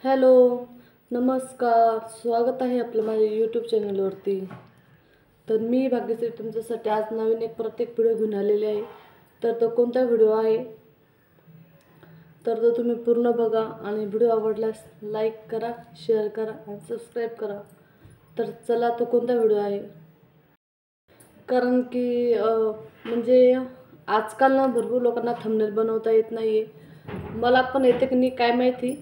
Hello, नमस्कार. स्वागत आहे आपलं माझ्या यूट्यूब चॅनलवरती. तर मी भाग्यश्री तुमच्यासाठी आज नवीन एक प्रत्येक व्हिडिओ घेऊन आलेले आहे. तर तो कोणता व्हिडिओ आहे तर तो तुम्ही पूर्ण बघा आणि व्हिडिओ आवडल्यास लाईक करा, शेअर करा आणि सबस्क्राईब करा. तर चला, तो कोणता व्हिडिओ आहे. कारण की म्हणजे आजकाल ना भरपूर लोकांना थंबनेल बनवता येत नाही आहे. मला पण येते की नाही काय माहिती,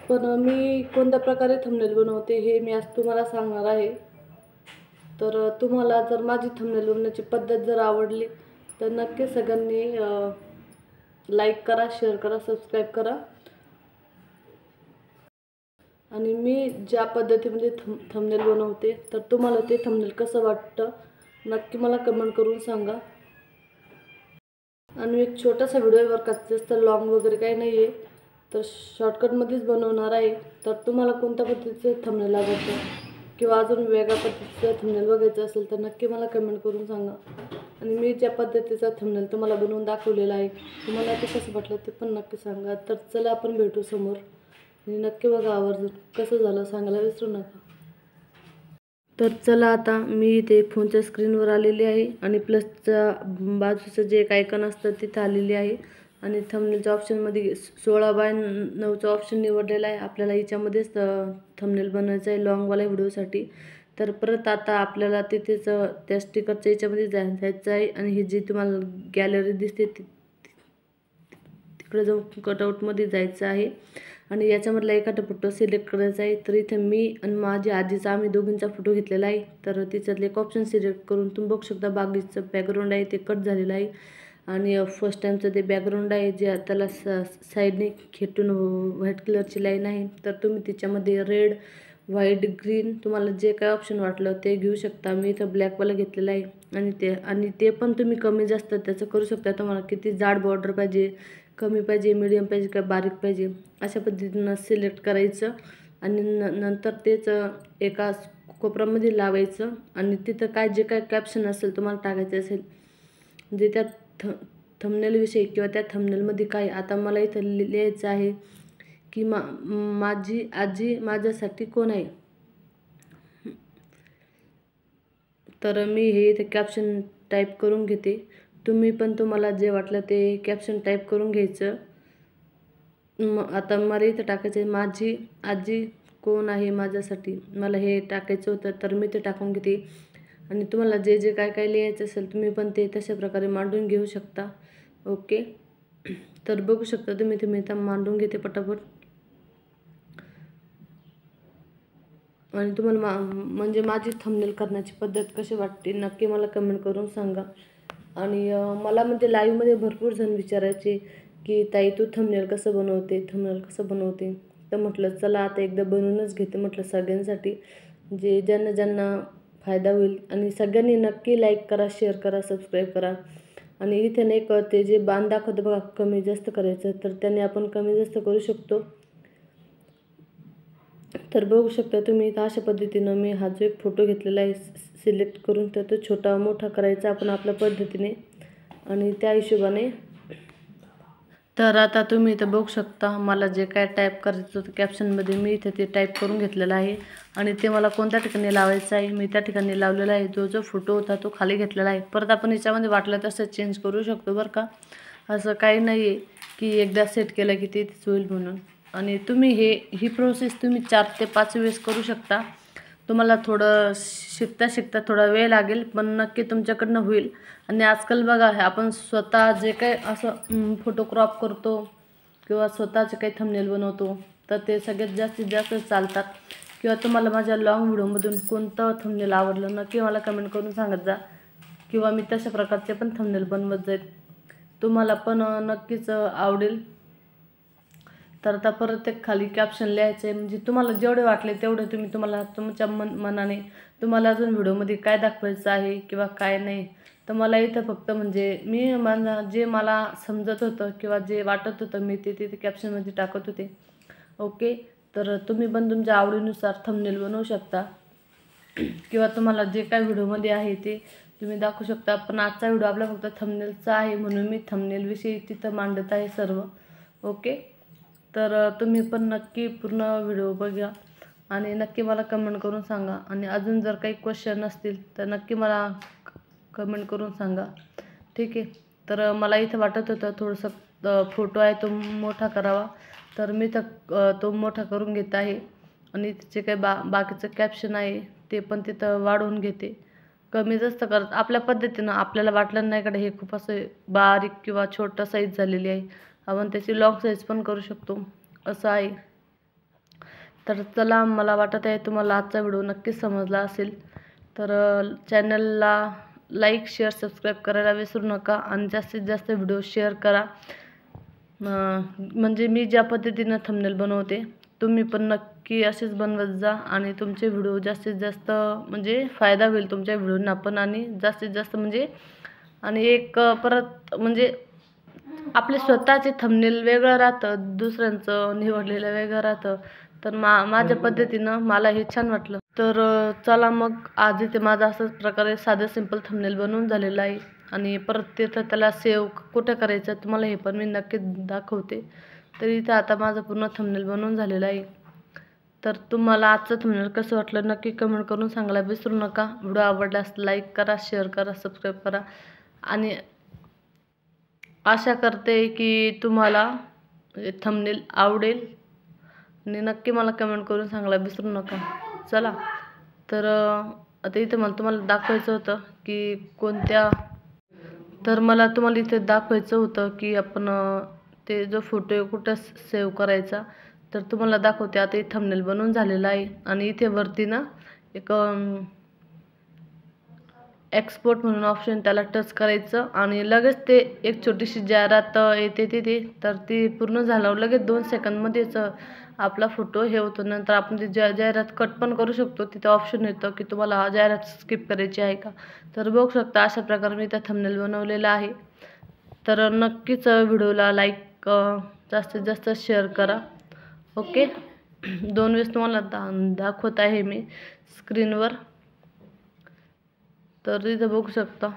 पण मी कोणत्या प्रकारे थंबनेल बनवते हे मी आज तुम्हाला सांगणार आहे. तर तुम्हाला जर माझी थंबनेल बनवण्याची पद्धत जर आवडली तर नक्की सगळ्यांनी लाईक करा, शेअर करा, सबस्क्राईब करा. आणि मी ज्या पद्धतीमध्ये थंबनेल बनवते तर तुम्हाला ते थंबनेल कसं वाटतं नक्की मला कमेंट करून सांगा. आणि एक छोटासा व्हिडिओ आहे बरं का, जास्त लॉंग वगैरे काही नाही आहे, तर शॉर्टकटमध्येच बनवणार आहे. तर तुम्हाला कोणत्या पद्धतीचं थंबनेल आवडतं किंवा अजून वेगळ्या पद्धतीचं थंबनेल बघायचं असेल तर नक्की मला कमेंट करून सांगा. आणि मी ज्या पद्धतीचा थंबनेल तुम्हाला बनवून दाखवलेला आहे तुम्हाला ते कसं वाटलं ते पण नक्की सांगा. तर चला आपण भेटू समोर आणि नक्की बघा आवर्जून कसं झालं सांगायला विसरू नका. तर चला, आता मी इथे फोनच्या स्क्रीनवर आलेली आहे आणि प्लसच्या बाजूचं जे एक आयकॉन असतं तिथं आलेली आहे आणि थंबनेलच्या ऑप्शनमध्ये 16:9चा ऑप्शन निवडलेला आहे. आपल्याला याच्यामध्येच थंबनेल बनवायचं आहे लॉंगवाल्या व्हिडिओसाठी. तर परत आता आपल्याला तिथेच त्या स्टिकरच्या याच्यामध्ये जायचं आहे आणि ही जी तुम्हाला गॅलरी दिसते तिकडे जाऊन कटआउटमध्ये जायचं आहे आणि याच्यामधला एखादा फोटो सिलेक्ट करायचा आहे. तर इथे मी आणि माझी आजीचा आम्ही दोघींचा फोटो घेतलेला आहे. तर तिच्यातले एक ऑप्शन सिलेक्ट करून तुम्ही बघू शकता बागेचं बॅकग्राऊंड आहे ते कट झालेलं आहे आणि फर्स्ट टाईमचं ते बॅकग्राऊंड आहे जे त्याला साईडने खेटून व्हाईट कलरची लाईन आहे. तर तुम्ही तिच्यामध्ये रेड, व्हाईट, ग्रीन तुम्हाला जे काय ऑप्शन वाटलं ते घेऊ शकता. मी इथं ब्लॅकवाला घेतलेलं आहे आणि ते पण तुम्ही कमी जास्त त्याचं करू शकता. तुम्हाला किती जाड बॉर्डर पाहिजे, कमी पाहिजे, मीडियम पाहिजे का बारीक पाहिजे, अशा पद्धतीनं सिलेक्ट करायचं आणि नंतर तेच एका कोपऱ्यामध्ये लावायचं आणि तिथं काय जे काय कॅप्शन असेल तुम्हाला टाकायचं असेल म्हणजे त्या थंबनेलविषयी किंवा त्या थंबनेलमध्ये काय. आता मला इथं लिहायचं आहे की माझी आजी माझ्यासाठी कोण आहे. तर मी हे इथे कॅप्शन टाईप करून घेते. तुम्ही पण तुम्हाला जे वाटलं ते कॅप्शन टाईप करून घ्यायचं. आता मला इथं टाकायचं आहे माझी आजी कोण आहे माझ्यासाठी, मला हे टाकायचं होतं तर मी ते टाकून घेते. आणि तुम्हाला जे जे काय काय लिहायचं असेल तुम्ही पण ते तशा प्रकारे मांडून घेऊ शकता. ओके, तर बघू शकता तुम्ही इथं मांडून घेते पटापट. आणि तुम्हाला म्हणजे माझी थंबनेल करण्याची पद्धत कशी वाटते नक्की मला कमेंट करून सांगा. आणि मला म्हणजे लाईव्हमध्ये भरपूर जण विचारायचे की ताई तू थंबनेल कसं बनवते. तर म्हटलं चला आता एकदा बनवूनच घेते म्हटलं सगळ्यांसाठी, जे ज्यांना ज्यांना फायदा होईल. आणि सगळ्यांनी नक्की लाईक करा, शेअर करा, सबस्क्राईब करा. आणि इथे नाही कळते जे बाण दाखवतं बघा कमी जास्त करायचं, तर त्याने आपण कमी जास्त करू शकतो. तर बघू शकता तुम्ही इथं अशा पद्धतीनं मी हा जो एक फोटो घेतलेला आहे सिलेक्ट करून तर तो छोटा मोठा करायचा आपण आपल्या पद्धतीने आणि त्या हिशोबाने. तर आता तुम्ही इथं बघू शकता मला जे काय टाईप करायचं होतं कॅप्शनमध्ये मी इथे ते टाईप करून घेतलेलं आहे आणि ते मला कोणत्या ठिकाणी लावायचं आहे मी त्या ठिकाणी लावलेला आहे. जो फोटो होता तो खाली घेतलेला आहे. परत आपण याच्यामध्ये वाटलं तसं चेंज करू शकतो बरं का, असं काही नाही आहे की एकदा सेट केलं की तेच होईल म्हणून. आणि तुम्ही ही प्रोसेस तुम्ही 4 ते 5 वेळेस करू शकता. तुम्हाला थोडं शिकता थोडा वेळ लागेल पण नक्की तुमच्याकडनं होईल. आणि आजकाल बघा आपण स्वतः जे काही असं फोटो क्रॉप करतो किंवा स्वतःचे काही थंबनेल बनवतो तर ते सगळ्यात जास्तीत जास्त चालतात. किंवा तुम्हाला माझ्या लॉंग व्हिडिओमधून कोणतं थंबनेल आवडलं नक्की मला कमेंट करून सांगत जा किंवा मी तशा प्रकारचे पण थंबनेल बनवत जाईल, तुम्हाला पण नक्कीच आवडेल. तर आता परत एक खाली कॅप्शन लिहायचं आहे म्हणजे तुम्हाला जेवढे वाटले तेवढे तुम्हाला तुमच्या मनाने तुम्हाला अजून व्हिडिओमध्ये काय दाखवायचं आहे किंवा काय नाही. तर मला इथं फक्त म्हणजे मी जे मला समजत होतं किंवा जे वाटत होतं मी ते तिथे कॅप्शनमध्ये टाकत होते. ओके, तर तुम्ही पण तुमच्या आवडीनुसार थंबनेल बनवू शकता किंवा तुम्हाला जे काय व्हिडिओमध्ये आहे ते तुम्ही दाखवू शकता. पण आजचा व्हिडिओ आपला फक्त थंबनेलचा आहे म्हणून मी थंबनेलविषयी तिथं मांडत आहे सर्व. ओके, तर तुम्ही पण नक्की पूर्ण व्हिडिओ बघा आणि नक्की मला कमेंट करून सांगा. आणि अजून जर काही क्वेश्चन असतील तर नक्की मला कमेंट करून सांगा. ठीक आहे. तर मला इथं वाटत होतं थोडंसं फोटो आहे तो मोठा करावा, तर मी तो मोठा करून घेत आहे. आणि तिचे काही बाकीचं कॅप्शन आहे ते पण तिथं वाढवून घेते, कमी जास्त करत आपल्या पद्धतीनं. आपल्याला वाटलं नाही का हे खूप असं बारीक किंवा छोटा साईज झालेली आहे, आपण त्याची लॉंग साईज पण करू शकतो, असं आहे. तर चला, मला वाटत आहे तुम्हाला आजचा व्हिडिओ नक्कीच समजला असेल. तर चॅनलला लाईक, शेअर, सबस्क्राईब करायला विसरू नका आणि जास्तीत जास्त व्हिडिओ शेअर करा. म्हणजे मी ज्या पद्धतीनं थंबनेल बनवते तुम्ही पण नक्की असेच बनवत जा आणि तुमचे व्हिडिओ जास्तीत जास्त म्हणजे फायदा होईल तुमच्या व्हिडिओंना पण. आणि जास्तीत जास्त म्हणजे आणि एक परत म्हणजे आपले स्वतःचे थंबनेल वेगळं राहतं, दुसऱ्यांचं निवडलेलं वेगळं राहतं. तर माझ्या पद्धतीनं मला हे छान वाटलं. तर चला मग, आज इथे माझा असंच प्रकारे साधं सिंपल थंबनेल बनवून झालेलं आहे. आणि परत तिथं त्याला सेव्ह कुठं करायचं तुम्हाला हे पण मी नक्की दाखवते. तर इथं आता माझं पूर्ण थंबनेल बनवून झालेलं आहे. तर तुम्हाला आजचं थंबनेल कसं वाटलं नक्की कमेंट करून सांगायला विसरू नका. व्हिडिओ आवडल्यास लाईक करा, शेअर करा, सबस्क्राईब करा. आणि आशा करते की तुम्हाला थंबनेल आवडेल आणि नक्की मला कमेंट करून सांगायला विसरू नका. चला, तर आता इथे मला तुम्हाला दाखवायचं होतं की मला तुम्हाला इथे दाखवायचं होतं की आपण ते जो फोटो कुठं सेव्ह करायचा. तर तुम्हाला दाखवते. आता इथे थंबनेल बनवून झालेला आहे आणि इथे वरती ना एक एक्सपोर्ट म्हणून ऑप्शन, त्याला टच करायचं आणि लगेच ते एक छोटीशी जाहिरात येते तिथे. तर ती पूर्ण झाल्यावर लगेच 2 सेकंदमध्येच आपला फोटो हे होतो. नंतर आपण ती जाहिरात कट पण करू शकतो. तिथं ऑप्शन येतं की तुम्हाला जाहिरात स्किप करायची आहे का. तर बघू शकता अशा प्रकारे मी त्या थंबनेल बनवलेला आहे. तर नक्कीच व्हिडिओला लाईक, जास्तीत जास्त शेअर करा. ओके. 2 वेळेस तुम्हाला दाखवत आहे मी स्क्रीनवर. तर इथं बघू शकता